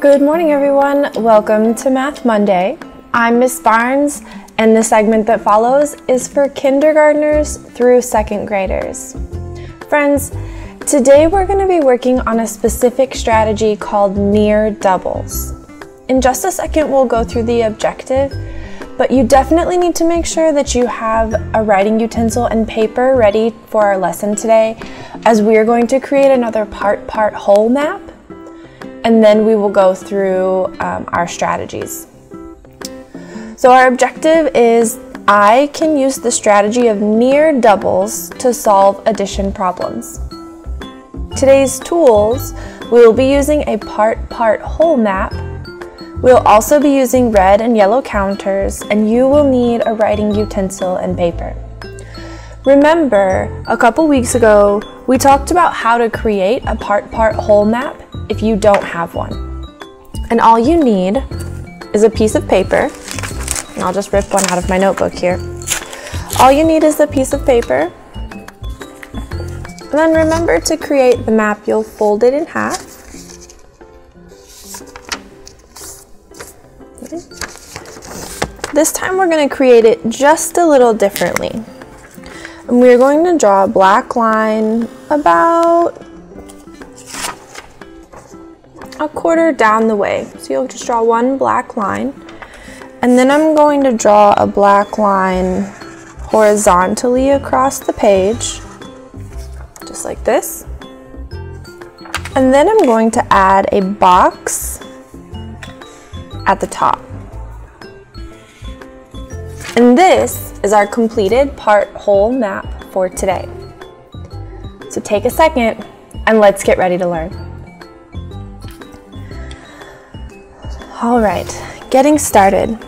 Good morning, everyone. Welcome to Math Monday. I'm Miss Barnes, and the segment that follows is for kindergartners through second graders. Friends, today we're going to be working on a specific strategy called near doubles. In just a second, we'll go through the objective, but you definitely need to make sure that you have a writing utensil and paper ready for our lesson today, as we're going to create another part whole map, and then we will go through our strategies. So our objective is I can use the strategy of near doubles to solve addition problems. Today's tools, we'll be using a part whole map. We'll also be using red and yellow counters, and you will need a writing utensil and paper. Remember, a couple weeks ago, we talked about how to create a part whole map if you don't have one. And all you need is a piece of paper, and I'll just rip one out of my notebook here. All you need is a piece of paper. And then remember to create the map, you'll fold it in half. Okay. This time we're going to create it just a little differently. And we're going to draw a black line about a quarter down the way. So you'll just draw one black line. And then I'm going to draw a black line horizontally across the page, just like this. And then I'm going to add a box at the top. And this is our completed part whole map for today. So take a second and let's get ready to learn. All right, getting started.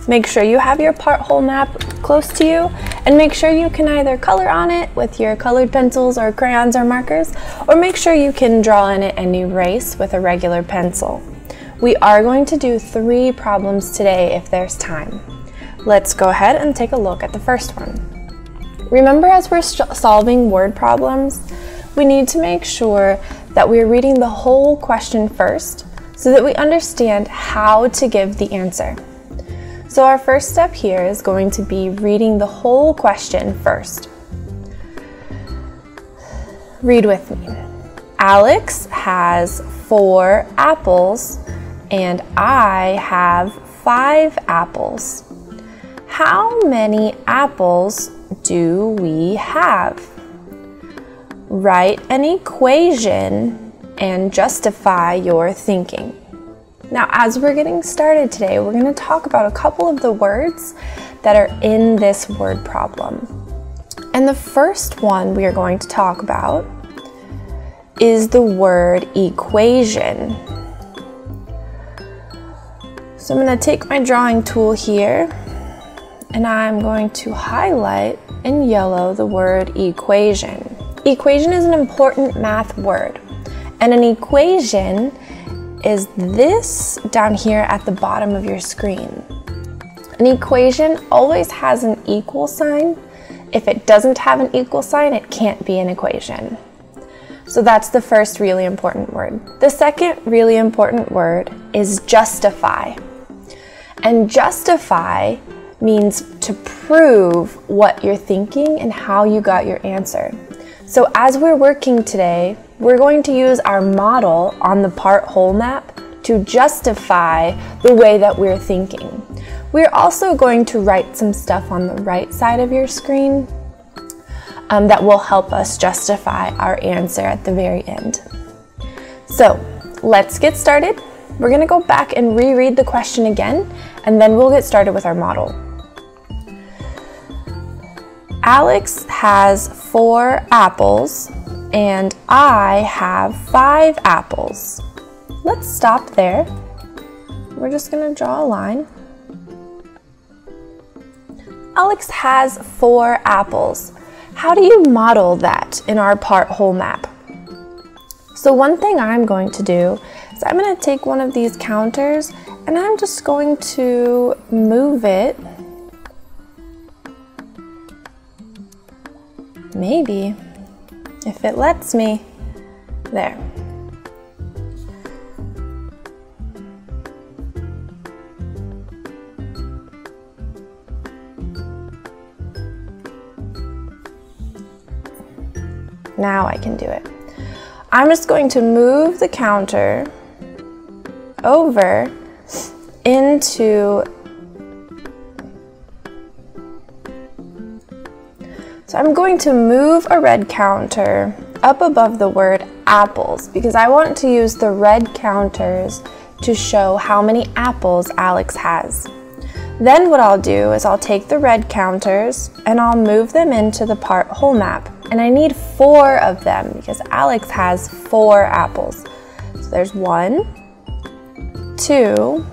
Make sure you have your part whole map close to you, and make sure you can either color on it with your colored pencils or crayons or markers, or make sure you can draw in it and erase with a regular pencil. We are going to do 3 problems today if there's time. Let's go ahead and take a look at the first one. Remember, as we're solving word problems, we need to make sure that we're reading the whole question first so that we understand how to give the answer. So our first step here is going to be reading the whole question first. Read with me. Alex has 4 apples and I have 5 apples. How many apples do we have? Write an equation and justify your thinking. Now, as we're getting started today, we're going to talk about a couple of the words that are in this word problem. And the first one we are going to talk about is the word equation. So I'm going to take my drawing tool here, and I'm going to highlight in yellow the word equation. Equation is an important math word, and an equation is this down here at the bottom of your screen. An equation always has an equal sign. If it doesn't have an equal sign, it can't be an equation. So that's the first really important word. The second really important word is justify. And justify means to prove what you're thinking and how you got your answer. So as we're working today, we're going to use our model on the part whole map to justify the way that we're thinking. We're also going to write some stuff on the right side of your screen that will help us justify our answer at the very end. So let's get started. We're going to go back and reread the question again, and then we'll get started with our model. Alex has 4 apples and I have 5 apples. Let's stop there. We're just going to draw a line. Alex has 4 apples. How do you model that in our part whole map? So one thing I'm going to do is I'm going to take one of these counters and I'm just going to move it, maybe, if it lets me, there. Now I can do it. I'm just going to move the counter over into, so I'm going to move a red counter up above the word apples because I want to use the red counters to show how many apples Alex has. Then what I'll do is I'll take the red counters and I'll move them into the part whole map. And I need 4 of them because Alex has 4 apples. So there's 1, 2,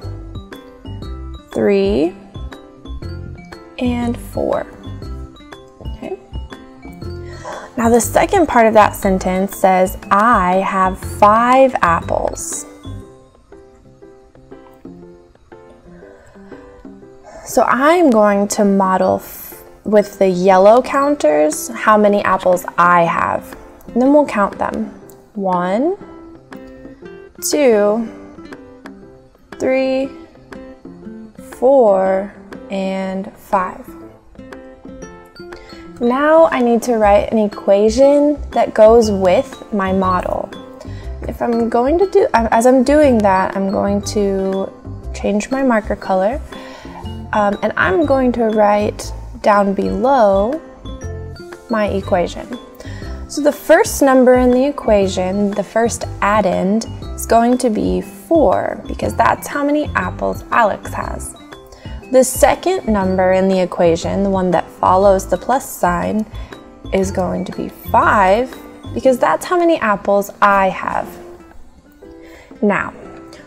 3, and 4. Okay. Now the second part of that sentence says, I have 5 apples. So I'm going to model with the yellow counters how many apples I have. And then we'll count them. 1, 2, 3, 4, and 5. Now I need to write an equation that goes with my model. If I'm going to do, as I'm doing that, I'm going to change my marker color. And I'm going to write down below my equation. So the first number in the equation, the first addend, is going to be 4 because that's how many apples Alex has. The second number in the equation, the one that follows the plus sign, is going to be 5 because that's how many apples I have. Now,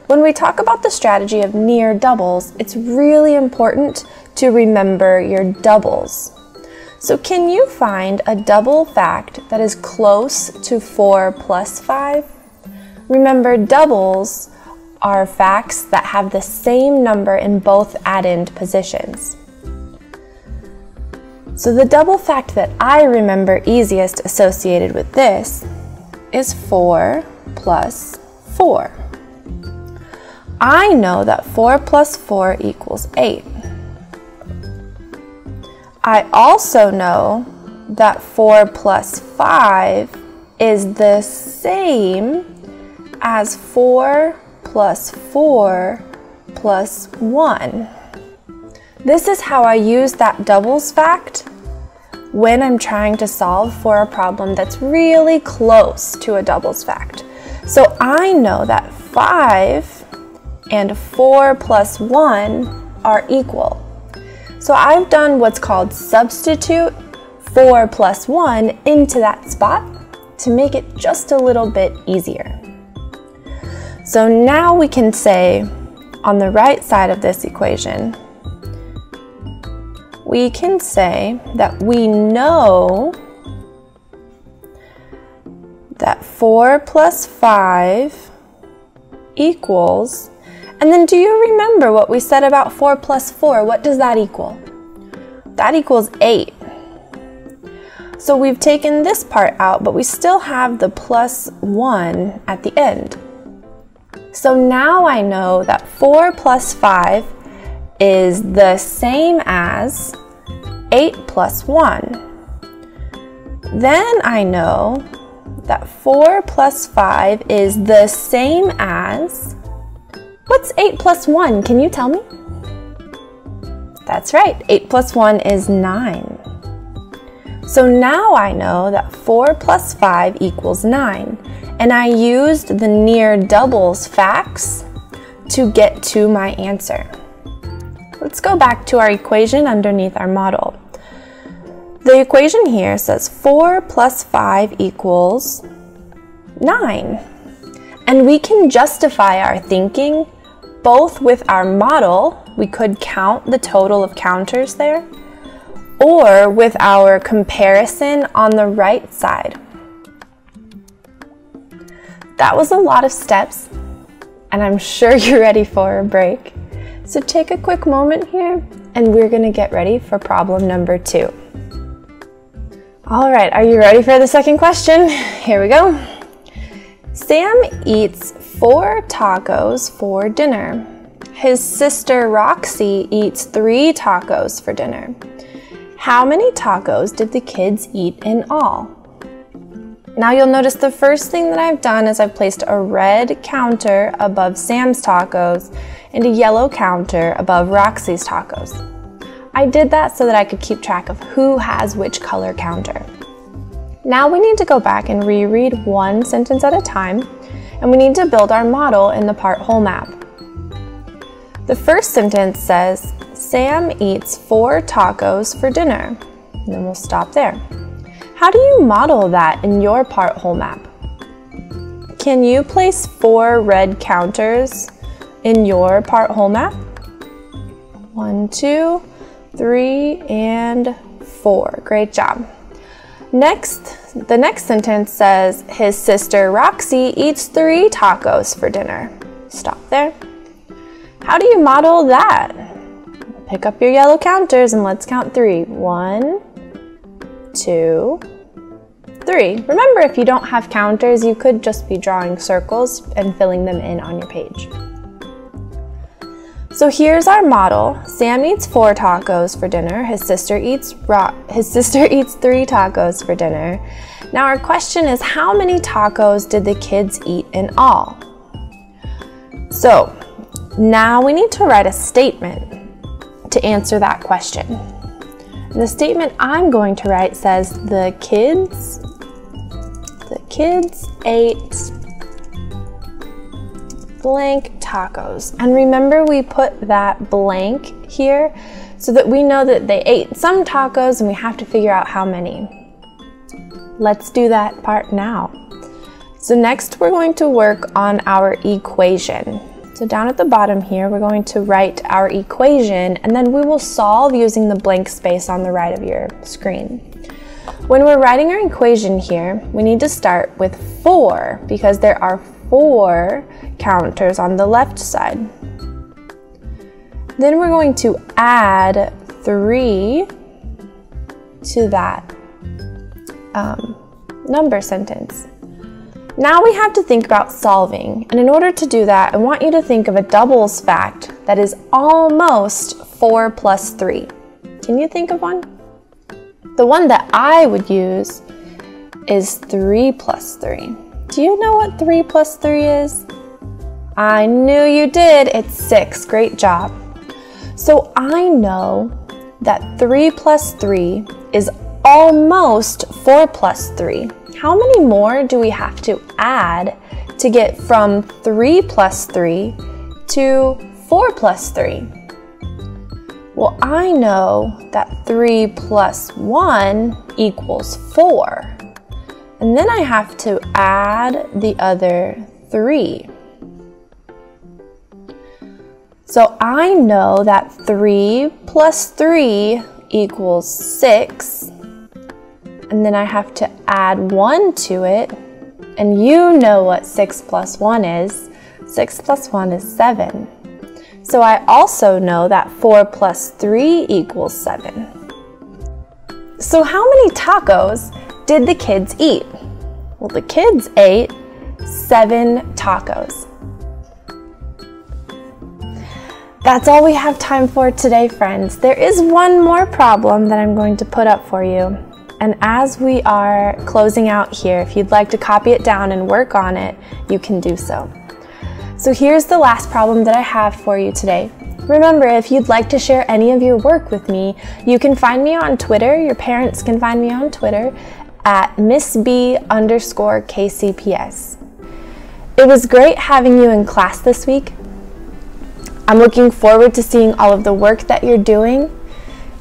when we talk about the strategy of near doubles, it's really important to remember your doubles. So can you find a double fact that is close to 4 plus 5? Remember, doubles are facts that have the same number in both addend positions. So the double fact that I remember easiest associated with this is 4 plus 4. I know that 4 plus 4 equals 8. I also know that 4 plus 5 is the same as 4 plus 4 plus 1. This is how I use that doubles fact when I'm trying to solve for a problem that's really close to a doubles fact. So I know that 5 and 4 plus 1 are equal. So I've done what's called substitute 4 plus 1 into that spot to make it just a little bit easier. So now we can say on the right side of this equation, we can say that we know that 4 plus 5 equals, and then do you remember what we said about 4 plus 4? What does that equal? That equals 8. So we've taken this part out, but we still have the plus 1 at the end. So now I know that 4 plus 5 is the same as 8 plus 1. Then I know that 4 plus 5 is the same as, what's 8 plus 1? Can you tell me? That's right, 8 plus 1 is 9. So now I know that 4 plus 5 equals 9, and I used the near doubles facts to get to my answer. Let's go back to our equation underneath our model. The equation here says 4 plus 5 equals 9. And we can justify our thinking both with our model, we could count the total of counters there, or with our comparison on the right side. That was a lot of steps, and I'm sure you're ready for a break. So take a quick moment here, and we're going to get ready for problem number 2. All right, are you ready for the second question? Here we go. Sam eats 4 tacos for dinner. His sister Roxy eats 3 tacos for dinner. How many tacos did the kids eat in all? Now you'll notice the first thing that I've done is I've placed a red counter above Sam's tacos and a yellow counter above Roxy's tacos. I did that so that I could keep track of who has which color counter. Now we need to go back and reread one sentence at a time, and we need to build our model in the part whole map. The first sentence says, Sam eats 4 tacos for dinner. And then we'll stop there. How do you model that in your part whole map? Can you place 4 red counters in your part whole map? 1, 2, 3, and 4. Great job. Next, the next sentence says, his sister Roxy eats 3 tacos for dinner. Stop there. How do you model that? Pick up your yellow counters and let's count 3. 1, 2, 3. Remember, if you don't have counters, you could just be drawing circles and filling them in on your page. So here's our model. Sam eats 4 tacos for dinner. His sister eats 3 tacos for dinner. Now our question is, how many tacos did the kids eat in all? So now we need to write a statement to answer that question. And the statement I'm going to write says the kids ate blank tacos. And remember, we put that blank here so that we know that they ate some tacos and we have to figure out how many. Let's do that part now. So next we're going to work on our equation. So down at the bottom here, we're going to write our equation, and then we will solve using the blank space on the right of your screen. When we're writing our equation here, we need to start with 4 because there are 4 counters on the left side. Then we're going to add 3 to that number sentence. Now we have to think about solving, and in order to do that, I want you to think of a doubles fact that is almost 4 plus 3. Can you think of one? The one that I would use is 3 plus 3. Do you know what 3 plus 3 is? I knew you did. It's 6. Great job. So I know that 3 plus 3 is almost 4 plus 3. How many more do we have to add to get from 3 plus 3 to 4 plus 3? Well, I know that 3 plus 1 equals 4. And then I have to add the other 3. So I know that 3 plus 3 equals 6. And then I have to add 1 to it. And you know what 6 plus 1 is. 6 plus 1 is 7. So I also know that 4 plus 3 equals 7. So how many tacos did the kids eat? Well, the kids ate 7 tacos. That's all we have time for today, friends. There is one more problem that I'm going to put up for you. And as we are closing out here, if you'd like to copy it down and work on it, you can do so. So here's the last problem that I have for you today. Remember, if you'd like to share any of your work with me, you can find me on Twitter. Your parents can find me on Twitter at MissB_KCPS. It was great having you in class this week. I'm looking forward to seeing all of the work that you're doing.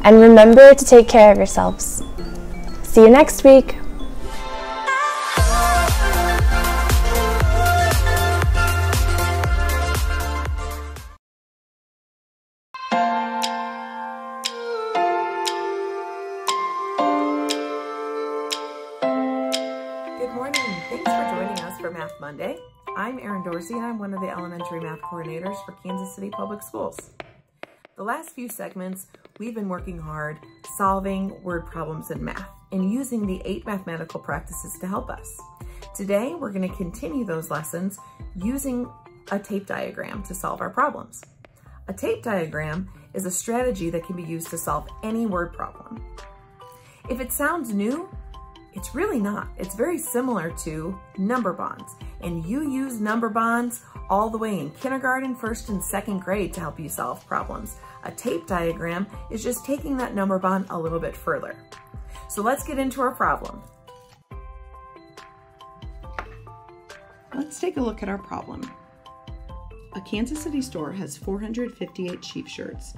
And remember to take care of yourselves. See you next week. Good morning. Thanks for joining us for Math Monday. I'm Erin Dorsey, and I'm one of the elementary math coordinators for Kansas City Public Schools. The last few segments, we've been working hard solving word problems in math and using the 8 mathematical practices to help us. Today, we're going to continue those lessons using a tape diagram to solve our problems. A tape diagram is a strategy that can be used to solve any word problem. If it sounds new, It's really not. It's very similar to number bonds. And you use number bonds all the way in kindergarten, first and second grade to help you solve problems. A tape diagram is just taking that number bond a little bit further. So let's get into our problem. Let's take a look at our problem. A Kansas City store has 458 Chief shirts,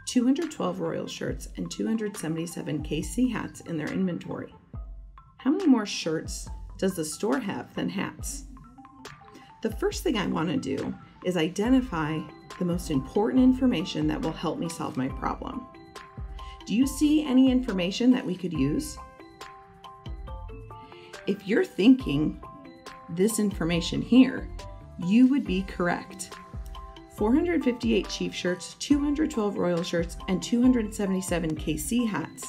212 Royal shirts, and 277 KC hats in their inventory. How many more shirts does the store have than hats? The first thing I want to do is identify the most important information that will help me solve my problem. Do you see any information that we could use? If you're thinking this information here, you would be correct. 458 Chief shirts, 212 Royal shirts, and 277 KC hats.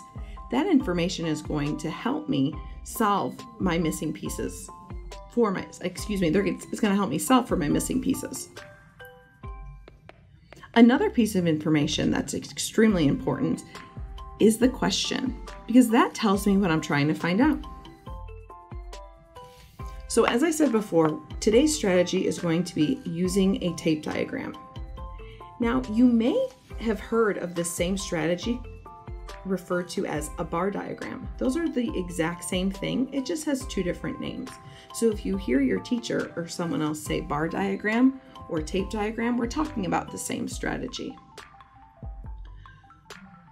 That information is going to help me solve my missing pieces it's going to help me solve for my missing pieces. Another piece of information that's extremely important is the question, because that tells me what I'm trying to find out. So as I said before, today's strategy is going to be using a tape diagram. Now, you may have heard of this same strategy referred to as a bar diagram. Those are the exact same thing, it just has two different names. So if you hear your teacher or someone else say bar diagram or tape diagram, we're talking about the same strategy.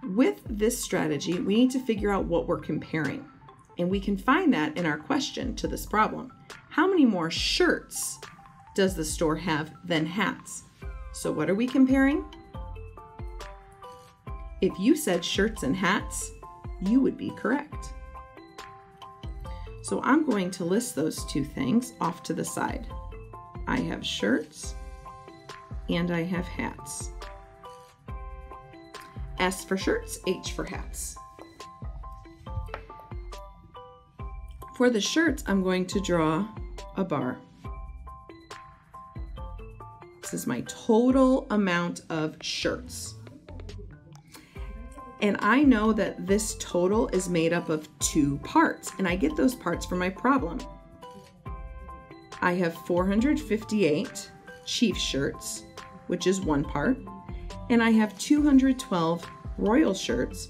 With this strategy, we need to figure out what we're comparing, and we can find that in our question to this problem. How many more shirts does the store have than hats? So what are we comparing? If you said shirts and hats, you would be correct. So I'm going to list those two things off to the side. I have shirts and I have hats. S for shirts, H for hats. For the shirts, I'm going to draw a bar. This is my total amount of shirts. And I know that this total is made up of two parts, and I get those parts from my problem. I have 458 Chief shirts, which is one part, and I have 212 Royal shirts,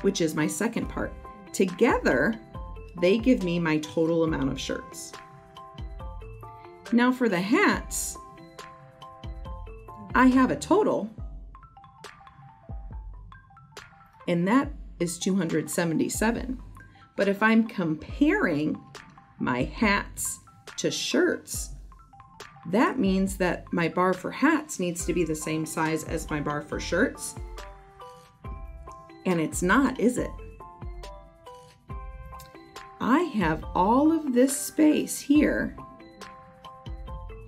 which is my second part. Together, they give me my total amount of shirts. Now for the hats, I have a total, and that is 277. But if I'm comparing my hats to shirts, that means that my bar for hats needs to be the same size as my bar for shirts. And it's not, is it? I have all of this space here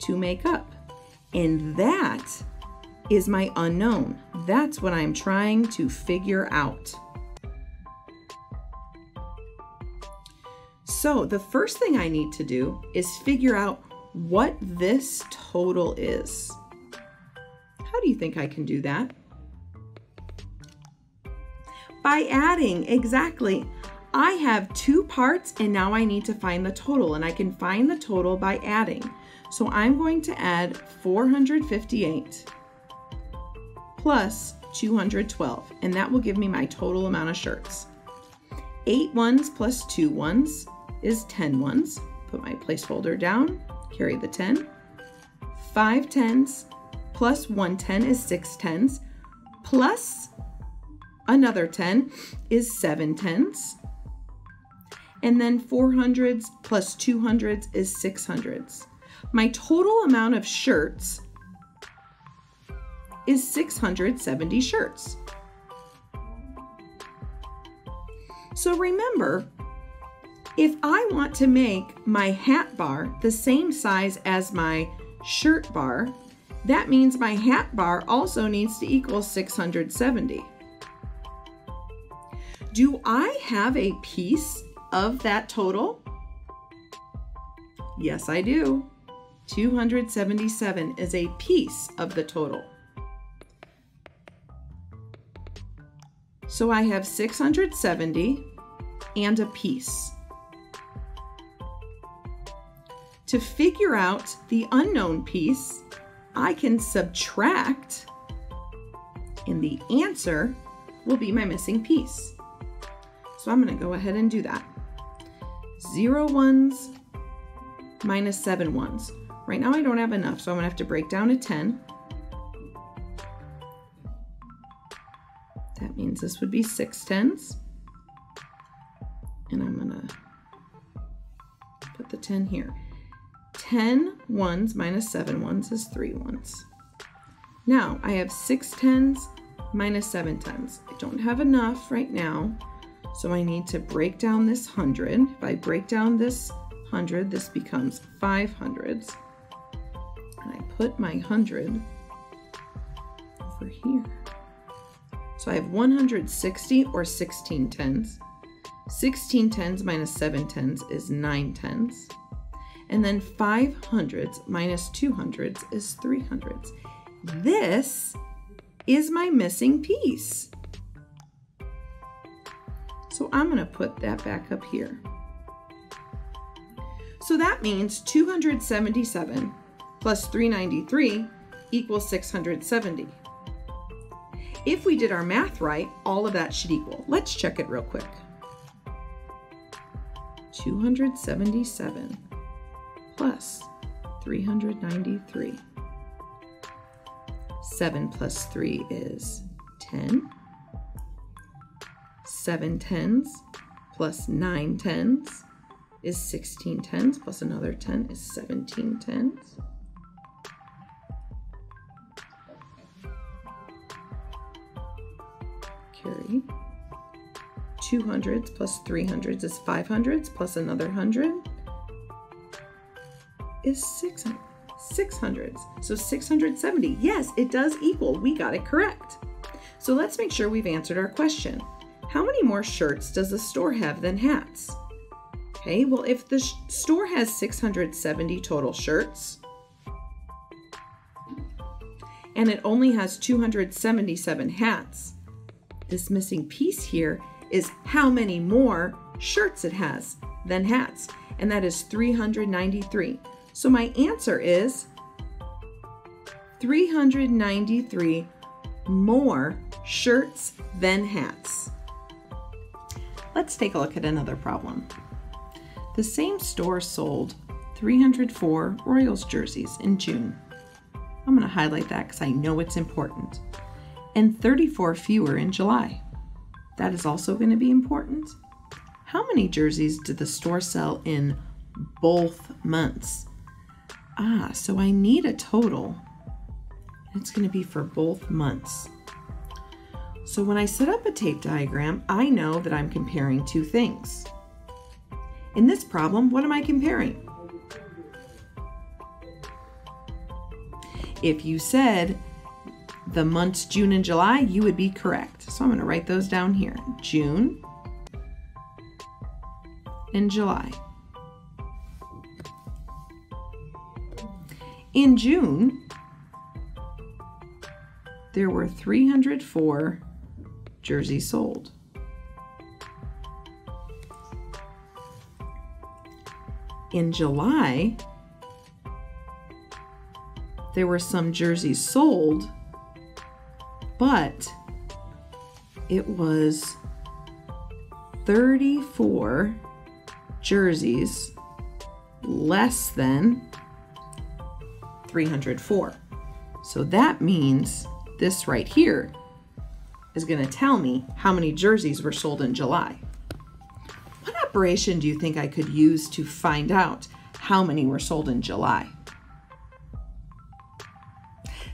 to make up, and that is my unknown. That's what I'm trying to figure out. So the first thing I need to do is figure out what this total is. How do you think I can do that? By adding, exactly. I have two parts and now I need to find the total, and I can find the total by adding. So I'm going to add 458 plus 212, and that will give me my total amount of shirts. 8 ones plus 2 ones is 10 ones. Put my placeholder down, carry the 10. 5 tens plus 1 10 is 6 tens, plus another 10 is 7 tens. And then 400s plus 200s is 600s. My total amount of shirts is 670 shirts. So remember, if I want to make my hat bar the same size as my shirt bar, that means my hat bar also needs to equal 670. Do I have a piece of that total? Yes, I do. 277 is a piece of the total. So I have 670 and a piece. To figure out the unknown piece, I can subtract, and the answer will be my missing piece. So I'm going to go ahead and do that. 0 ones minus 7 ones. Right now I don't have enough, so I'm going to have to break down a 10. That means this would be 6 tens. And I'm going to put the 10 here. 10 ones minus 7 ones is 3 ones. Now I have 6 tens minus 7 tens. I don't have enough right now, so I need to break down this 100. If I break down this 100, this becomes 5 hundreds. And I put my 100 over here. So I have 160 or 16 tens. 16 tens minus 7 tens is 9 tens. And then 5 hundreds minus 2 hundreds is 3 hundreds. This is my missing piece. So I'm going to put that back up here. So that means 277 plus 393 equals 670. If we did our math right, all of that should equal. Let's check it real quick. 277 plus 393. 7 plus 3 is 10. 7 tens plus 9 tens is 16 tens, plus another 10 is 17 tens. Carry. 2 hundreds plus 3 hundreds is 5 hundreds, plus another 100 is 6 hundreds. So 670. Yes, it does equal. We got it correct. So let's make sure we've answered our question. How many more shirts does the store have than hats? Okay, well, if the store has 670 total shirts and it only has 277 hats, this missing piece here is how many more shirts it has than hats, and that is 393. So my answer is 393 more shirts than hats. Let's take a look at another problem. The same store sold 304 Royals jerseys in June. I'm going to highlight that because I know it's important. And 34 fewer in July. That is also going to be important. How many jerseys did the store sell in both months? So I need a total. It's going to be for both months. So when I set up a tape diagram, I know that I'm comparing two things. In this problem, what am I comparing? If you said the months June and July, you would be correct. So I'm going to write those down here. June and July. In June, there were 304 jerseys sold. In July, there were some jerseys sold, but it was 34 jerseys less than 304. So that means this right here is going to tell me how many jerseys were sold in July. What operation do you think I could use to find out how many were sold in July?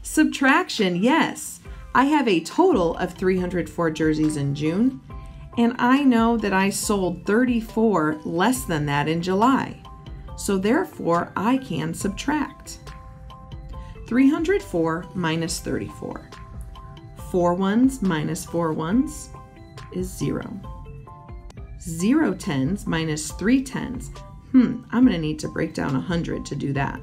Subtraction, yes. I have a total of 304 jerseys in June, and I know that I sold 34 less than that in July. So therefore, I can subtract. 304 minus 34. 4 ones minus 4 ones is 0. 0 tens minus 3 tens. I'm going to need to break down 100 to do that.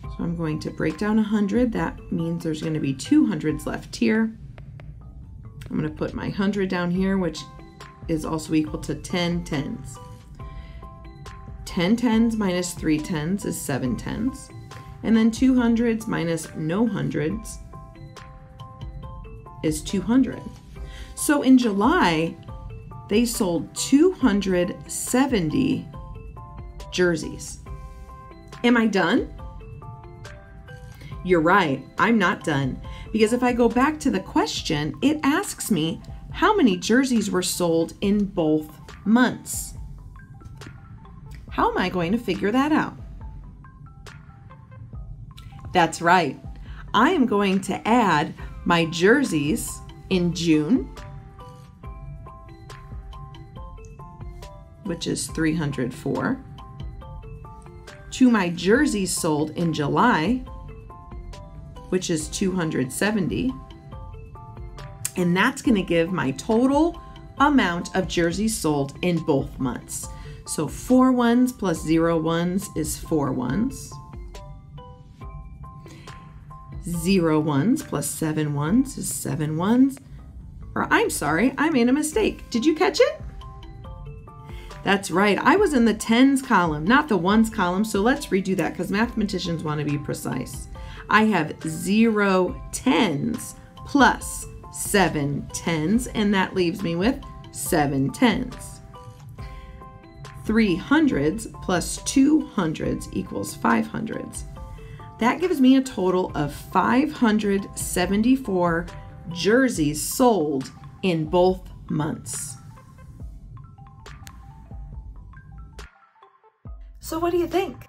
So I'm going to break down 100. That means there's going to be 2 hundreds left here. I'm going to put my 100 down here, which is also equal to 10 tens. 10 tens minus 3 tens is 7 tens. And then 2 hundreds minus no hundreds is 200. So in July, they sold 270 jerseys. Am I done? You're right, I'm not done. Because if I go back to the question, it asks me how many jerseys were sold in both months. How am I going to figure that out? That's right. I am going to add my jerseys in June, which is 304, to my jerseys sold in July, which is 270, and that's going to give my total amount of jerseys sold in both months. So 4 ones plus 0 ones is 4 ones. 0 ones plus 7 ones is 7 ones. Or I'm sorry, I made a mistake. Did you catch it? That's right, I was in the tens column, not the ones column, so let's redo that because mathematicians want to be precise. I have 0 tens plus 7 tens, and that leaves me with 7 tens. 3 hundreds plus 2 hundreds equals 5 hundreds. That gives me a total of 574 jerseys sold in both months. So what do you think?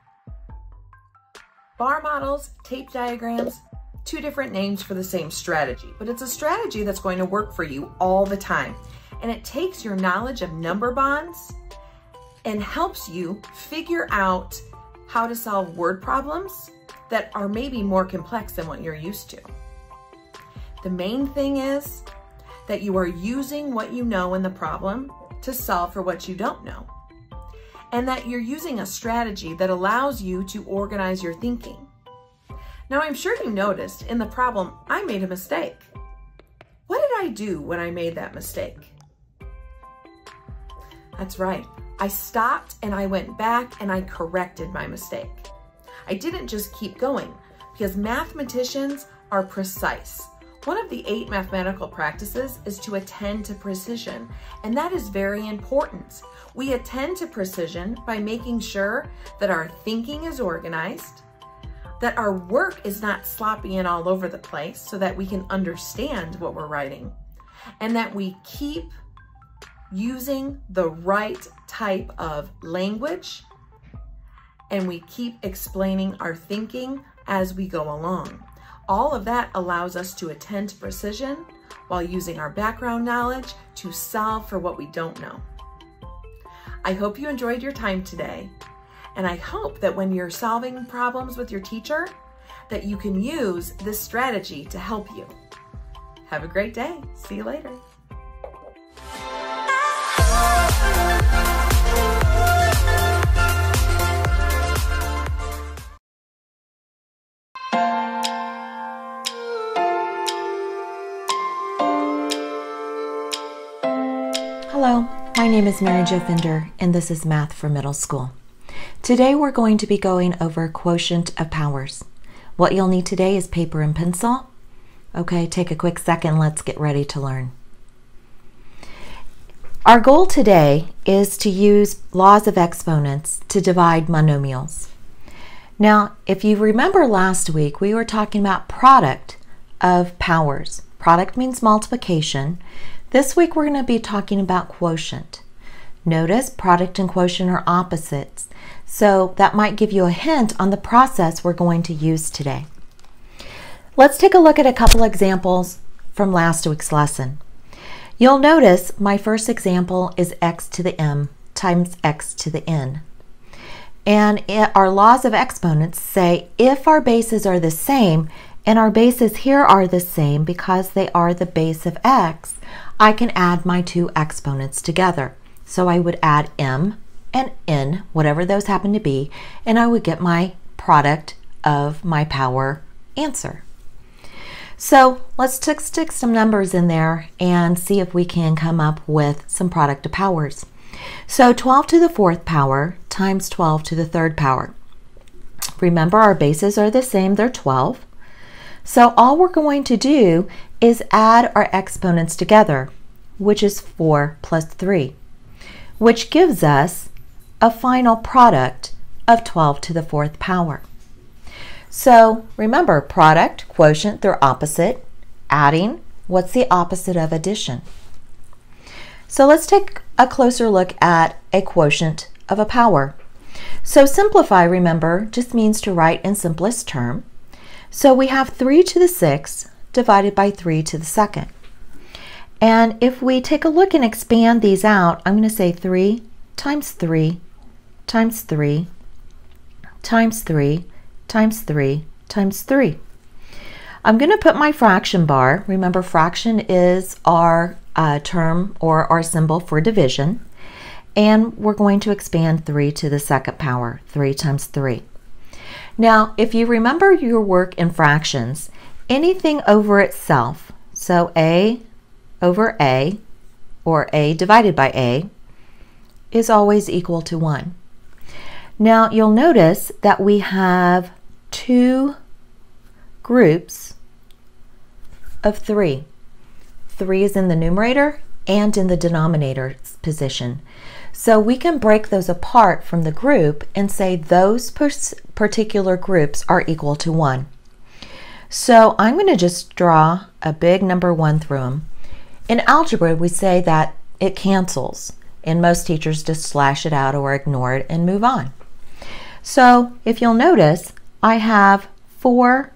Bar models, tape diagrams, two different names for the same strategy, but it's a strategy that's going to work for you all the time. And it takes your knowledge of number bonds and helps you figure out how to solve word problems that are maybe more complex than what you're used to. The main thing is that you are using what you know in the problem to solve for what you don't know. And that you're using a strategy that allows you to organize your thinking. Now, I'm sure you noticed in the problem, I made a mistake. What did I do when I made that mistake? That's right. I stopped and I went back and I corrected my mistake. I didn't just keep going because mathematicians are precise. One of the 8 mathematical practices is to attend to precision, and that is very important. We attend to precision by making sure that our thinking is organized, that our work is not sloppy and all over the place so that we can understand what we're writing, and that we keep using the right type of language, and we keep explaining our thinking as we go along. All of that allows us to attend to precision while using our background knowledge to solve for what we don't know. I hope you enjoyed your time today, and I hope that when you're solving problems with your teacher, that you can use this strategy to help you. Have a great day. See you later. Hello, my name is Mary Jo Fender, and this is Math for Middle School. Today we're going to be going over quotient of powers. What you'll need today is paper and pencil. Okay, take a quick second, let's get ready to learn. Our goal today is to use laws of exponents to divide monomials. Now, if you remember last week, we were talking about product of powers. Product means multiplication. This week we're going to be talking about quotient. Notice product and quotient are opposites, so that might give you a hint on the process we're going to use today. Let's take a look at a couple examples from last week's lesson. You'll notice my first example is x to the m times x to the n. And our laws of exponents say if our bases are the same, and our bases here are the same because they are the base of x, I can add my two exponents together. So I would add m and n, whatever those happen to be, and I would get my product of my power answer. So let's stick some numbers in there and see if we can come up with some product of powers. So 12 to the 4th power times 12 to the 3rd power. Remember, our bases are the same, they're 12. So all we're going to do is add our exponents together, which is 4 plus 3, which gives us a final product of 12 to the 4th power. So remember, product, quotient, they're opposite. Adding, what's the opposite of addition? So let's take a closer look at a quotient of a power. So simplify, remember, just means to write in simplest term. So we have 3 to the 6th divided by 3 to the 2nd. And if we take a look and expand these out, I'm going to say 3 times 3 times 3 times 3 times 3 times 3. I'm going to put my fraction bar. Remember, fraction is our term or our symbol for division. And we're going to expand 3 to the 2nd power, 3 times 3. Now, if you remember your work in fractions, anything over itself, so A over A, or A divided by A, is always equal to 1. Now, you'll notice that we have 2 groups of 3. 3 is in the numerator and in the denominator position. So we can break those apart from the group and say those particular groups are equal to 1. So I'm going to just draw a big number 1 through them. In algebra, we say that it cancels, and most teachers just slash it out or ignore it and move on. So if you'll notice, I have 4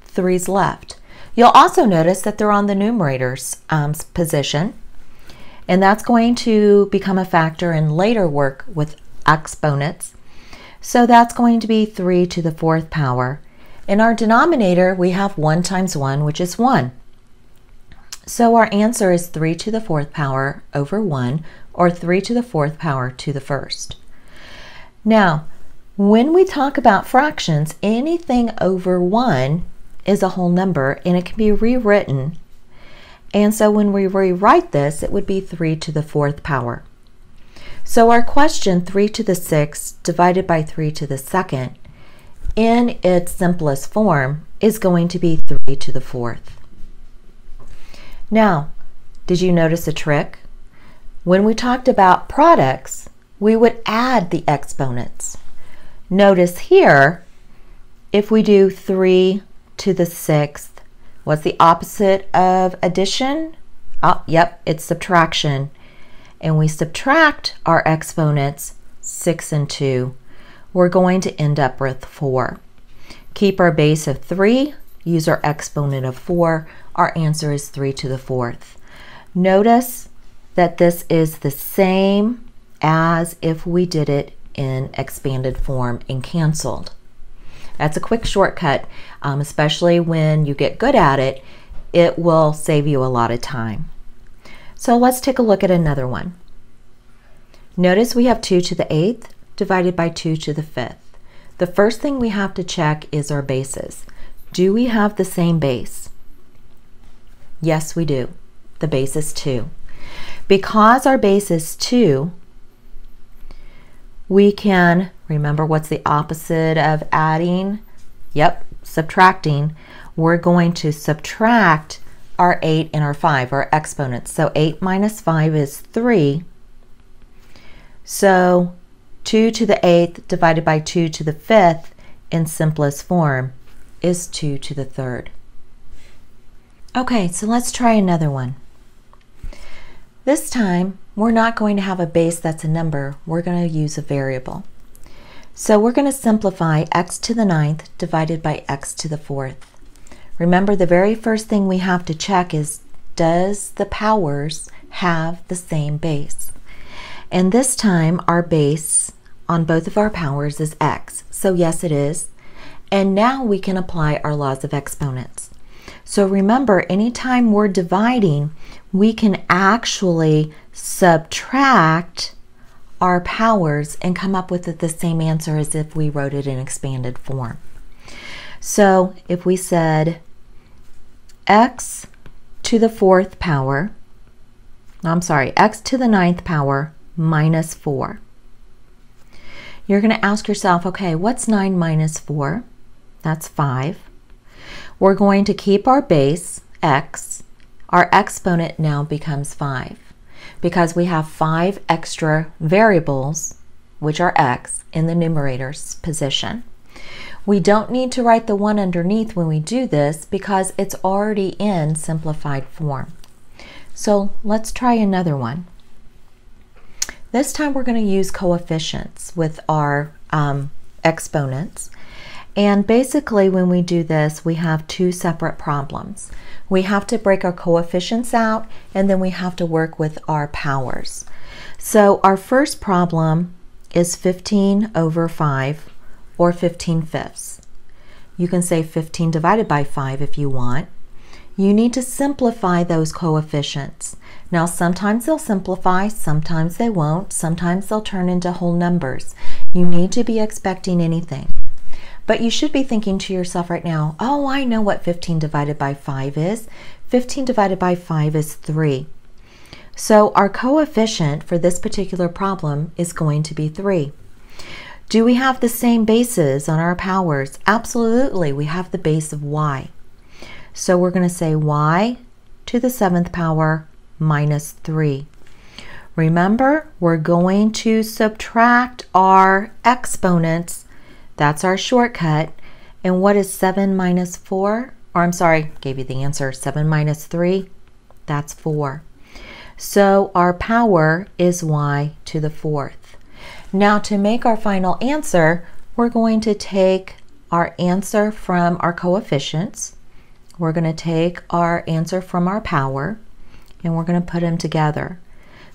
3's left. You'll also notice that they're on the numerator's position, and that's going to become a factor in later work with exponents. So that's going to be 3 to the 4th power. In our denominator, we have 1 times 1, which is 1. So our answer is 3 to the 4th power over 1, or 3 to the 4th power to the 1st. Now, when we talk about fractions, anything over 1 is a whole number, and it can be rewritten. And so when we rewrite this, it would be 3 to the 4th power. So our question, 3 to the 6th divided by 3 to the 2nd, in its simplest form, is going to be 3 to the 4th. Now, did you notice a trick? When we talked about products, we would add the exponents. Notice here, if we do 3 to the 6th, what's the opposite of addition? Oh, yep, it's subtraction. And we subtract our exponents, 6 and 2. We're going to end up with 4. Keep our base of 3, use our exponent of 4. Our answer is 3 to the 4th. Notice that this is the same as if we did it in expanded form and canceled. That's a quick shortcut, especially when you get good at it. It will save you a lot of time. So let's take a look at another one. Notice we have 2 to the 8th divided by 2 to the 5th. The first thing we have to check is our bases. Do we have the same base? Yes, we do. The base is 2. Because our base is 2, we can, remember what's the opposite of adding? Yep, subtracting. We're going to subtract our 8 and our 5, our exponents. So 8 minus 5 is 3. So 2 to the 8th divided by 2 to the 5th in simplest form is 2 to the 3rd. Okay, so let's try another one. This time, we're not going to have a base that's a number. We're going to use a variable. So we're going to simplify x to the 9th divided by x to the 4th. Remember, the very first thing we have to check is, does the powers have the same base? And this time, our base on both of our powers is x. So yes, it is. And now we can apply our laws of exponents. So remember, anytime we're dividing, we can actually subtract our powers and come up with the same answer as if we wrote it in expanded form. So if we said x to the 4th power, x to the 9th power minus 4. You're going to ask yourself, okay, what's 9 minus 4? That's 5. We're going to keep our base, x. Our exponent now becomes 5 because we have 5 extra variables, which are x, in the numerator's position. We don't need to write the 1 underneath when we do this because it's already in simplified form. So let's try another one. This time we're going to use coefficients with our exponents. And basically when we do this, we have two separate problems. We have to break our coefficients out, and then we have to work with our powers. So our first problem is 15 over 5, or 15/5. You can say 15 divided by 5 if you want. You need to simplify those coefficients. Now sometimes they'll simplify, sometimes they won't, sometimes they'll turn into whole numbers. You need to be expecting anything. But you should be thinking to yourself right now, oh, I know what 15 divided by 5 is. 15 divided by 5 is 3. So our coefficient for this particular problem is going to be 3. Do we have the same bases on our powers? Absolutely, we have the base of y. So we're going to say y to the 7th power minus 3. Remember, we're going to subtract our exponents. That's our shortcut. And what is 7 minus 4? Or I'm sorry, gave you the answer. 7 minus 3, that's 4. So our power is y to the 4th. Now to make our final answer, we're going to take our answer from our coefficients. We're going to take our answer from our power, and we're going to put them together.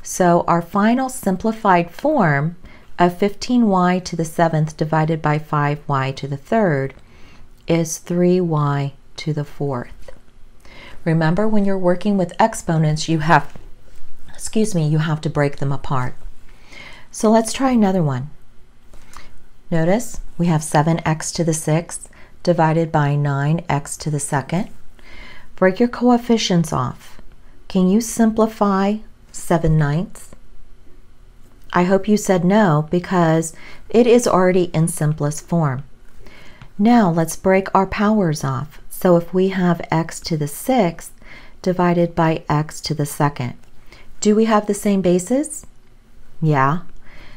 So our final simplified form of 15y to the 7th divided by 5y to the 3rd is 3y to the 4th. Remember, when you're working with exponents, you have to break them apart. So let's try another one. Notice we have 7x to the 6th divided by 9x to the 2nd. Break your coefficients off. Can you simplify 7/9? I hope you said no, because it is already in simplest form. Now let's break our powers off. So if we have x to the 6th divided by x to the 2nd, do we have the same bases? Yeah.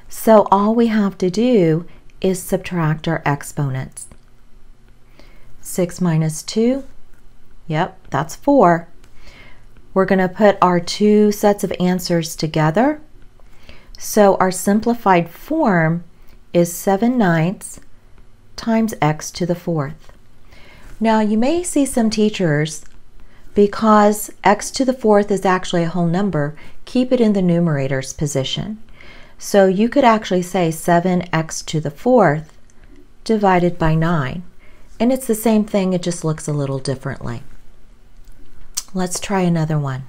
So all we have to do is subtract our exponents. 6 minus 2, yep, that's 4. We're going to put our two sets of answers together. So our simplified form is 7/9 times x to the 4th. Now you may see some teachers, because x to the 4th is actually a whole number, keep it in the numerator's position. So you could actually say 7x to the 4th divided by 9. And it's the same thing, it just looks a little differently. Let's try another one.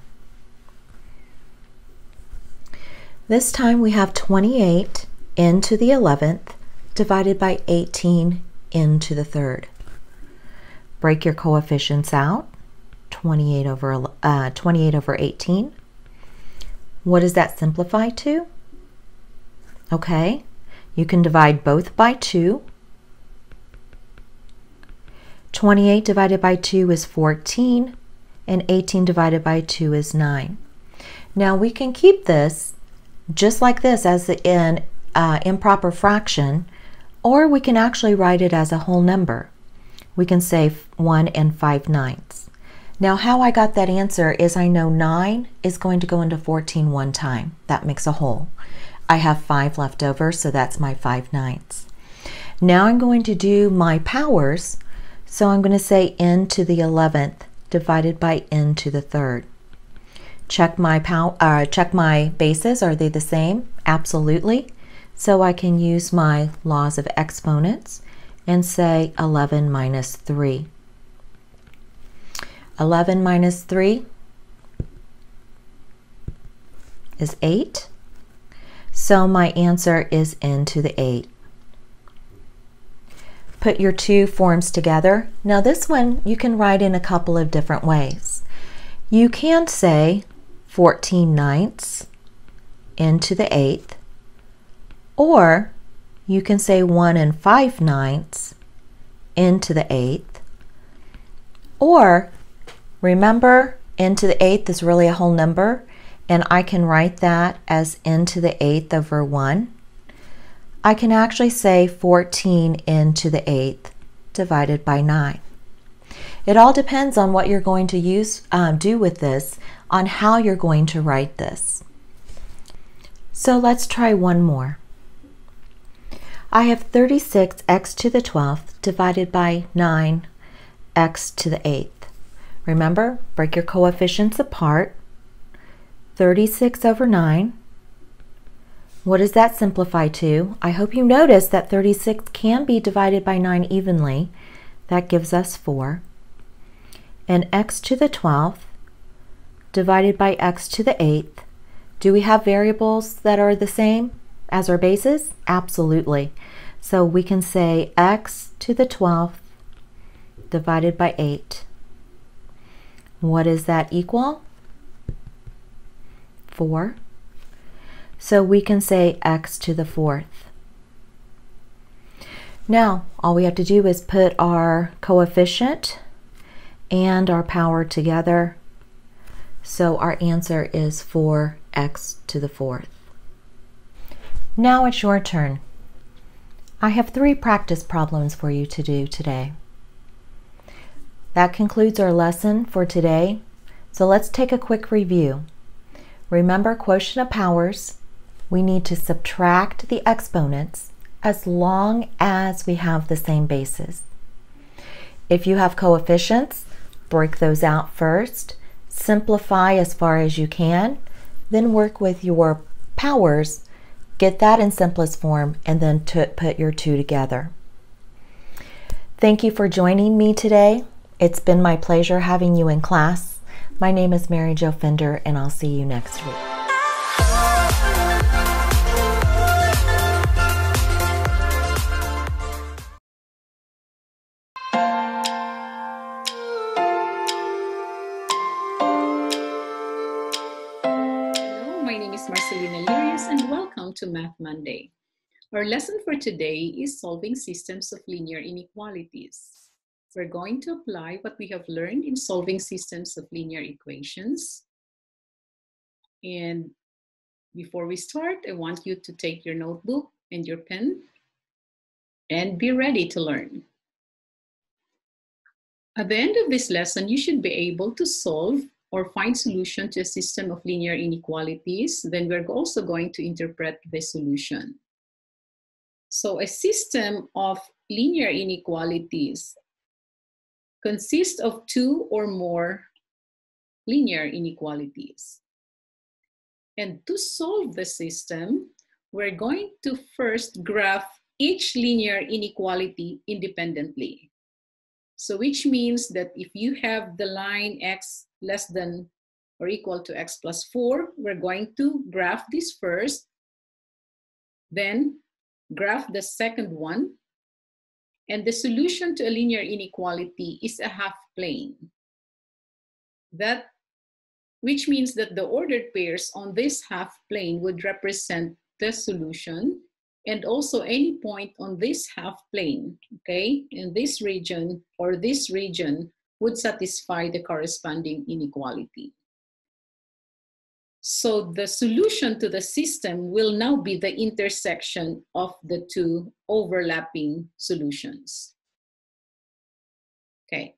This time we have 28 n to the 11th divided by 18 n to the 3rd. Break your coefficients out. 28 over 18. What does that simplify to? Okay, you can divide both by 2. 28 divided by 2 is 14, and 18 divided by 2 is 9. Now we can keep this just like this as an improper fraction, or we can actually write it as a whole number. We can say 1 5/9. Now how I got that answer is I know 9 is going to go into 14 one time. That makes a whole. I have 5 left over, so that's my 5/9. Now I'm going to do my powers, so I'm going to say n to the 11th divided by n to the 3rd. Check my bases. Are they the same? Absolutely. So I can use my laws of exponents and say 11 minus 3. 11 minus 3 is 8. So my answer is n to the 8. Put your two forms together. Now this one you can write in a couple of different ways. You can say 14/9 into the 8th, or you can say 1 5/9 into the 8th, or remember into the 8th is really a whole number, and I can write that as into the 8th over 1. I can actually say 14 into the 8th divided by 9. It all depends on what you're going to do with this, on how you're going to write this. So let's try one more. I have 36x to the 12th divided by 9x to the 8th. Remember, break your coefficients apart. 36 over 9. What does that simplify to? I hope you notice that 36 can be divided by 9 evenly. That gives us 4. And x to the 12th divided by x to the 8th. Do we have variables that are the same as our bases? Absolutely. So we can say x to the 12th divided by 8. What does that equal? 4. So we can say x to the 4th. Now, all we have to do is put our coefficient and our power together. So our answer is 4x to the 4th. Now it's your turn. I have 3 practice problems for you to do today. That concludes our lesson for today. So let's take a quick review. Remember quotient of powers. We need to subtract the exponents as long as we have the same bases. If you have coefficients, break those out first, simplify as far as you can, then work with your powers, get that in simplest form, and then put your 2 together. Thank you for joining me today. It's been my pleasure having you in class. My name is Mary Jo Fender, and I'll see you next week. And welcome to Math Monday. Our lesson for today is solving systems of linear inequalities. We're going to apply what we have learned in solving systems of linear equations. And before we start, I want you to take your notebook and your pen and be ready to learn. At the end of this lesson, you should be able to solve or find solution to a system of linear inequalities. Then we're also going to interpret the solution. So a system of linear inequalities consists of 2 or more linear inequalities. And to solve the system, we're going to first graph each linear inequality independently. So which means that if you have the line x less than or equal to x plus 4, we're going to graph this first, then graph the second one, and the solution to a linear inequality is a half plane. Which means that the ordered pairs on this half plane would represent the solution, and also any point on this half plane, okay, in this region or this region would satisfy the corresponding inequality. So the solution to the system will now be the intersection of the 2 overlapping solutions. Okay,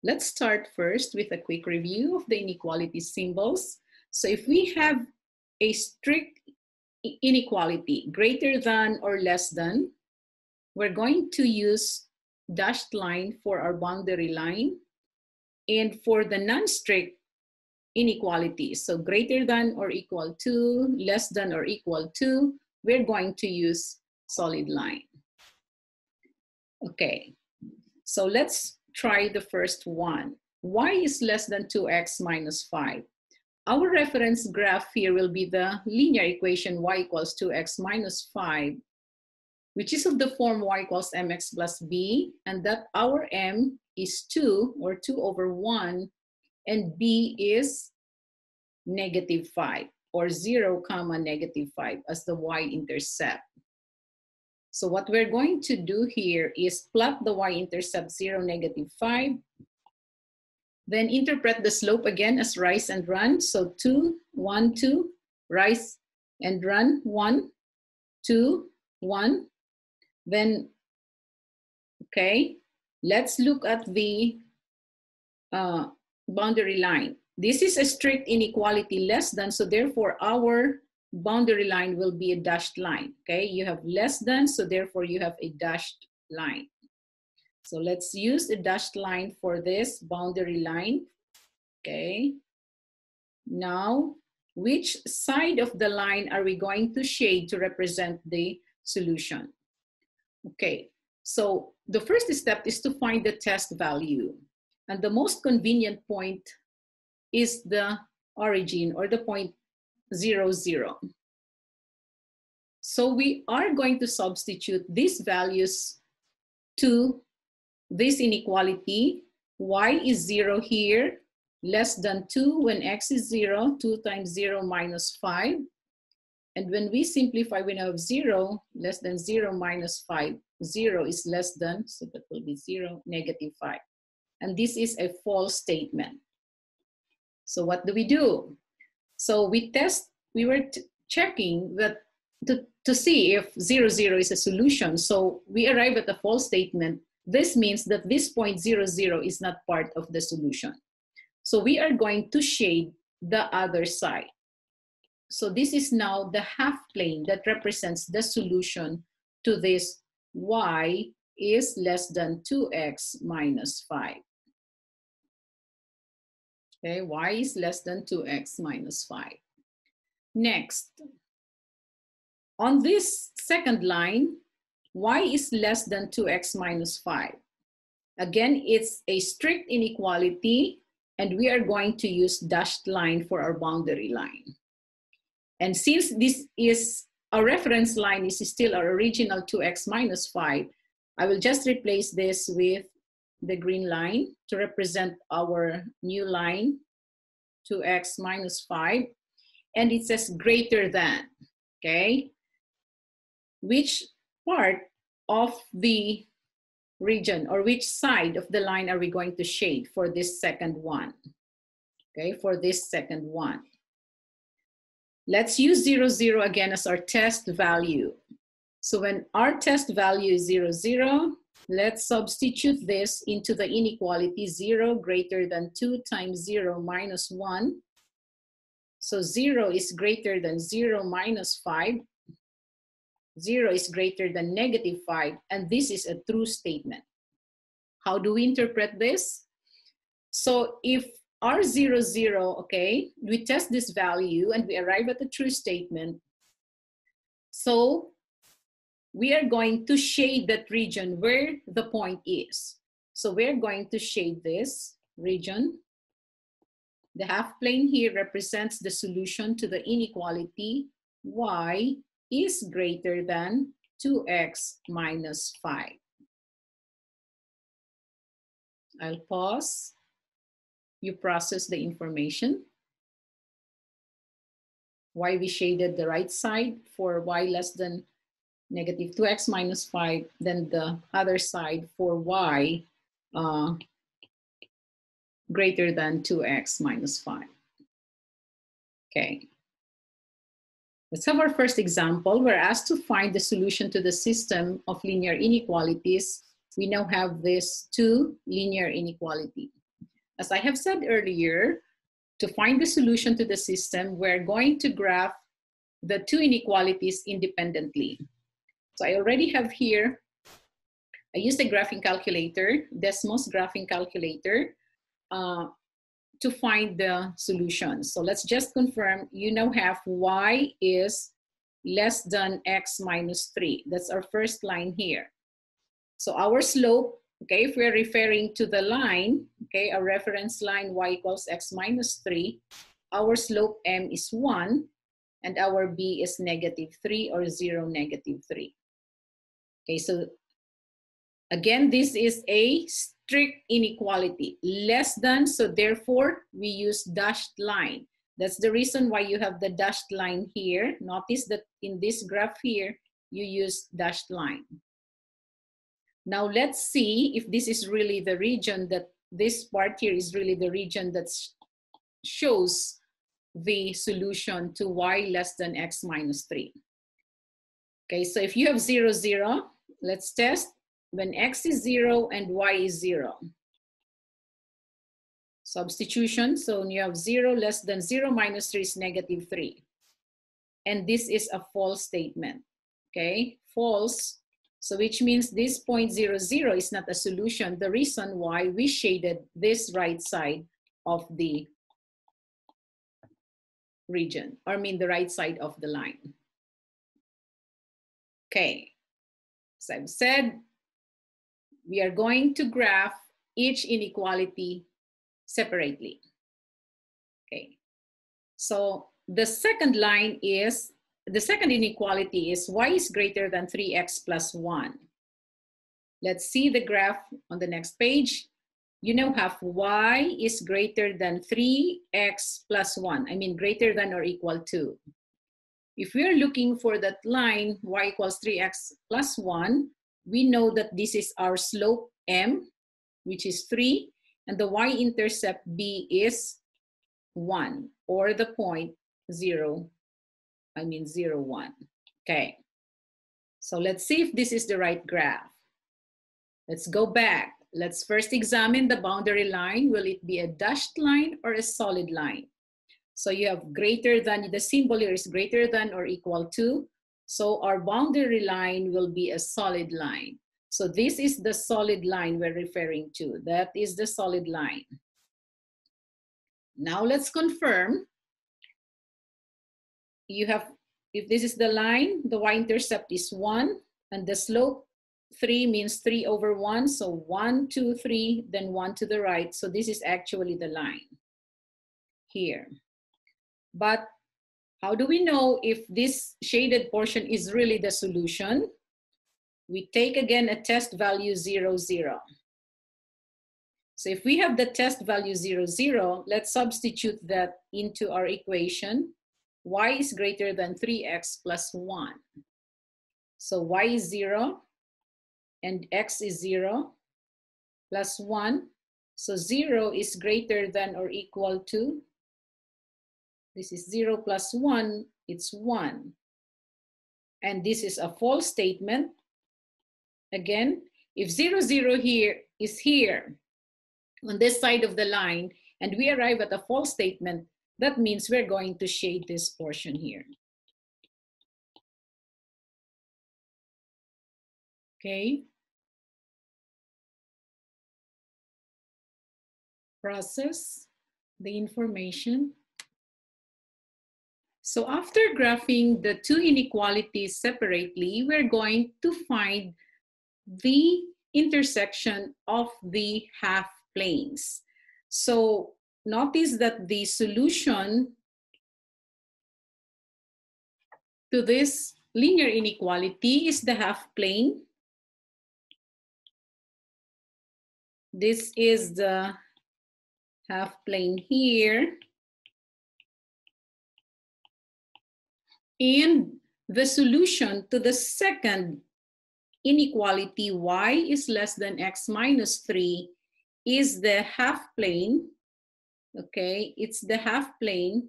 let's start first with a quick review of the inequality symbols. So if we have a strict inequality, greater than or less than, we're going to use dashed line for our boundary line. And for the non-strict inequalities, so greater than or equal to, less than or equal to, we're going to use solid line. Okay, so let's try the first one. Y is less than 2x minus 5. Our reference graph here will be the linear equation y equals 2x minus 5, which is of the form y equals mx plus b, and that our m is 2 or 2 over 1, and b is negative 5. or 0, comma, -5 as the y-intercept. So what we're going to do here is plot the y-intercept 0, -5, then interpret the slope again as rise and run. So 2, 1, 2, rise and run, 1, 2, 1. Then, okay, let's look at the boundary line. This is a strict inequality less than, so therefore our boundary line will be a dashed line, okay? You have less than, so therefore you have a dashed line. So let's use a dashed line for this boundary line, okay? Now, which side of the line are we going to shade to represent the solution? Okay, so the first step is to find the test value. And the most convenient point is the origin, or the point 0, 0. So we are going to substitute these values to this inequality. Y is 0 here, less than 2 when x is 0, 2 times 0 minus 5. And when we simplify, we have 0, less than 0 minus 5. 0 is less than, so that will be 0, -5. And this is a false statement. So what do? So we were checking that to see if 0, 0 is a solution. So we arrive at a false statement. This means that this point 0, 0 is not part of the solution. So we are going to shade the other side. So this is now the half plane that represents the solution to this y is less than 2x minus 5. Okay, y is less than 2x minus 5. Next, on this second line, y is less than 2x minus 5. Again, it's a strict inequality, and we are going to use dashed line for our boundary line. And since this is our reference line is still our original 2x minus 5, I will just replace this with the green line to represent our new line, 2x minus 5. And it says greater than, okay? Which part of the region, or which side of the line are we going to shade for this second one? Okay, for this second one. Let's use 0, 0 again as our test value. So when our test value is 0, 0, let's substitute this into the inequality 0 greater than 2 times 0 minus 1. So 0 is greater than 0 minus 5. 0 is greater than -5, and this is a true statement. How do we interpret this? So if R 0, 0, okay, we test this value and we arrive at a true statement. So we are going to shade that region where the point is. So we're going to shade this region. The half plane here represents the solution to the inequality y is greater than 2x minus 5. I'll pause. You process the information. Why we shaded the right side for y less than -2x minus 5, then the other side for y greater than 2x minus 5. Okay. Let's have our first example. We're asked to find the solution to the system of linear inequalities. We now have this 2 linear inequality. As I have said earlier, to find the solution to the system, we're going to graph the 2 inequalities independently. So I already have here, I used a graphing calculator, Desmos graphing calculator, to find the solution. So let's just confirm, you now have y is less than x minus 3. That's our first line here. So our slope, okay, if we're referring to the line, okay, our reference line y equals x minus 3, our slope m is 1, and our b is -3 or 0, -3. Okay, so again, this is a strict inequality, less than, so therefore we use dashed line. That's the reason why you have the dashed line here. Notice that in this graph here, you use dashed line. Now let's see if this is really the region that this part here is really the region that shows the solution to y less than x minus 3. Okay, so if you have 0, 0, let's test when x is 0 and y is 0. Substitution, so when you have 0 less than 0 minus 3 is negative 3. And this is a false statement, okay? False, so which means this point 0, 0 is not a solution. The reason why we shaded this right side of the region, or I mean the right side of the line. Okay, as I've said, we are going to graph each inequality separately. Okay, so the second line is, the second inequality is y is greater than 3x plus 1. Let's see the graph on the next page. You now have y is greater than 3x plus 1. I mean greater than or equal to. If we are looking for that line, y equals 3x plus 1, we know that this is our slope m, which is 3, and the y-intercept b is 1, or the point 0, 0, 1. Okay, so let's see if this is the right graph. Let's go back. Let's first examine the boundary line. Will it be a dashed line or a solid line? So you have greater than, the symbol here is greater than or equal to. So our boundary line will be a solid line. So this is the solid line we're referring to. That is the solid line. Now let's confirm. You have, if this is the line, the y-intercept is 1, and the slope 3 means 3 over 1. So 1, 2, 3, then 1 to the right. So this is actually the line here. But how do we know if this shaded portion is really the solution? We take again a test value 0, 0. So if we have the test value 0, 0, let's substitute that into our equation. Y is greater than 3x plus 1. So y is 0 and x is 0 plus 1. So 0 is greater than or equal to, this is 0 plus 1, it's 1. And this is a false statement. Again, if 0, 0 here is here on this side of the line, and we arrive at a false statement, that means we're going to shade this portion here. Okay. Process the information. So after graphing the two inequalities separately, we're going to find the intersection of the half planes. So notice that the solution to this linear inequality is the half plane. This is the half plane here. And the solution to the second inequality, y is less than x minus 3, is the half plane. Okay, it's the half plane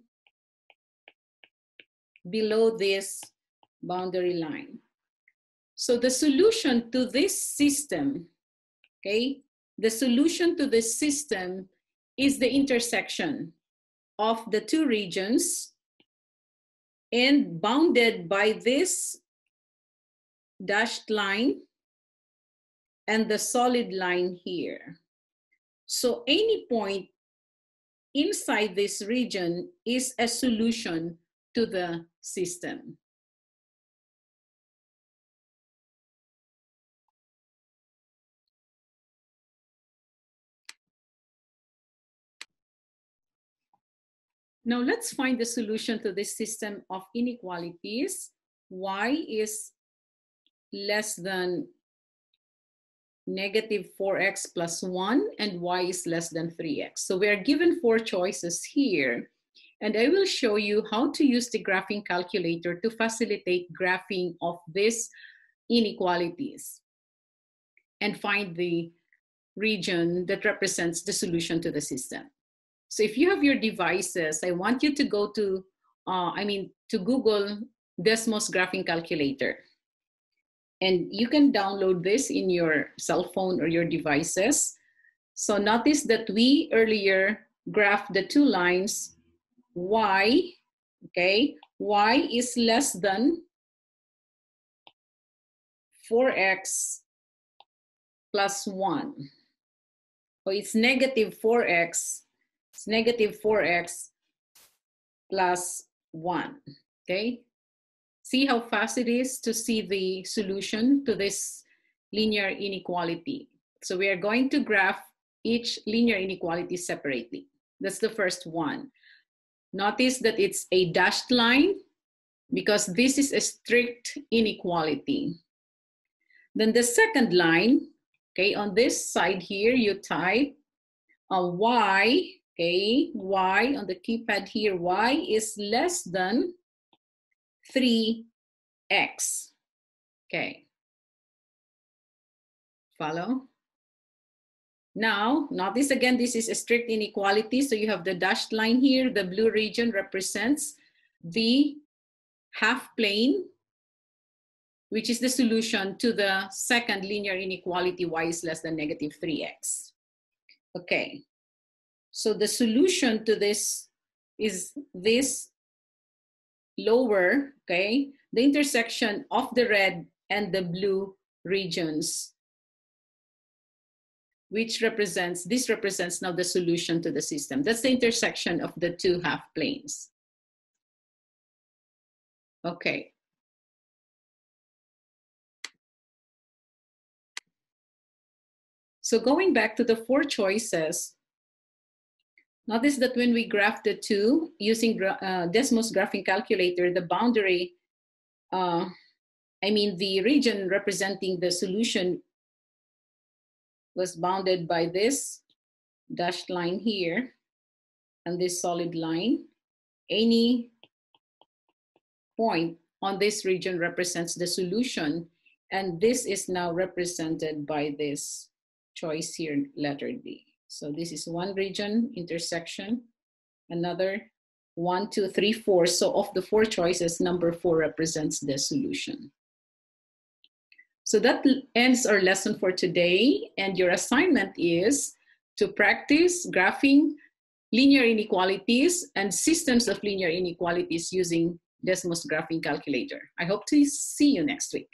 below this boundary line. So the solution to this system, okay, the solution to this system is the intersection of the two regions and bounded by this dashed line and the solid line here. So any point inside this region is a solution to the system. Now let's find the solution to this system of inequalities. Y is less than negative 4x plus 1 and y is less than 3x. So we are given 4 choices here. And I will show you how to use the graphing calculator to facilitate graphing of these inequalities and find the region that represents the solution to the system. So if you have your devices, I want you to go to, to Google Desmos Graphing Calculator. And you can download this in your cell phone or your devices. So notice that we earlier graphed the two lines, y, okay? Y is less than 4x plus 1. So it's negative 4x. It's negative 4x plus 1, okay? See how fast it is to see the solution to this linear inequality. So we are going to graph each linear inequality separately. That's the first one. Notice that it's a dashed line because this is a strict inequality. Then the second line, okay, on this side here, you type a y, okay, y on the keypad here, y is less than 3x, okay. Follow? Now, notice again, this is a strict inequality. So you have the dashed line here. The blue region represents the half plane, which is the solution to the second linear inequality, y is less than negative 3x. Okay, so the solution to this is this lower, okay, the intersection of the red and the blue regions, which represents, this represents now the solution to the system. That's the intersection of the two half planes. Okay. So going back to the 4 choices, notice that when we graph the two using Desmos Graphing Calculator, the boundary, the region representing the solution was bounded by this dashed line here and this solid line. Any point on this region represents the solution, and this is now represented by this choice here, letter D. So this is one region intersection, another 1, 2, 3, 4. So of the 4 choices, number 4 represents the solution. So that ends our lesson for today. And your assignment is to practice graphing linear inequalities and systems of linear inequalities using Desmos Graphing Calculator. I hope to see you next week.